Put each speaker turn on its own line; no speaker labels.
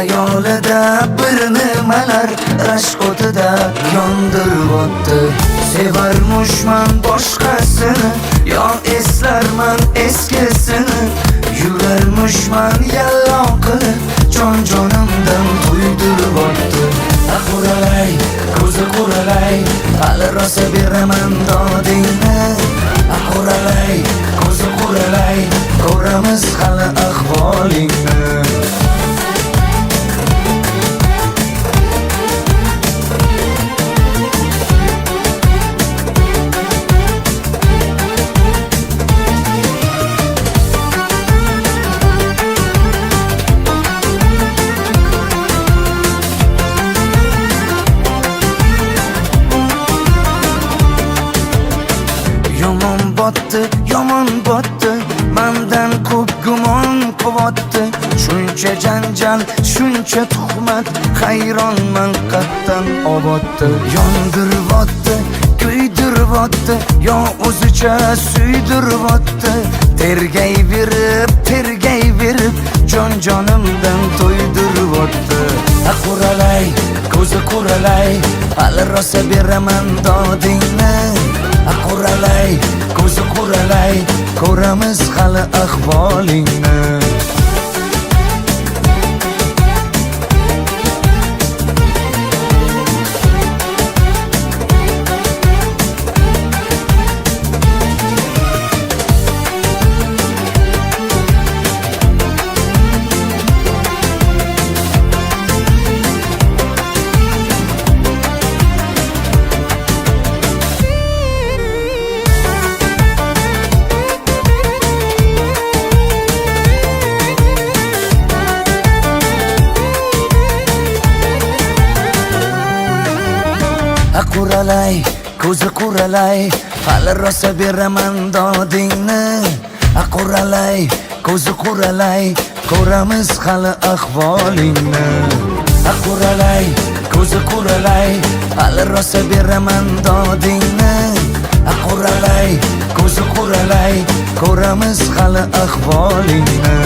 Xayolida bir nimalar rashk o'tida yondirib o'tdi. Sevarmushman boshqasini, yo eslarman eskisini. Yurarmushman yallon qilib, jon-jonimdan to'ydirib o'tdi. Quralay, ko'zi quralay, hali rosa beraman dodingni. Quralay, ko'zi quralay, ko'ramiz hali ahvolingni. Yomon botdi, mendan ko'p gumon quvotdi. Shuncha janjal, shuncha tuhmat, hayronman qattan oboddi. Yondiribotdi, kuydiribotdi, yo o'zicha suydiribotdi. Tergayverib, jon-jonimdan to'ydiribotdi. Quralay, ko'zi quralay, hali rosa beraman dodingni. Quralay, ko'zi quralay, ko'ramiz hali ahvolingni. Quralay, ko'zi quralay, hali rosa beraman dodingni. Quralay, ko'zi quralay, ko'ramiz hali ahvolingni. Quralay, ko'zi quralay, hali rosa beraman dodingni. Quralay, ko'zi quralay, ko'ramiz hali ahvolingni.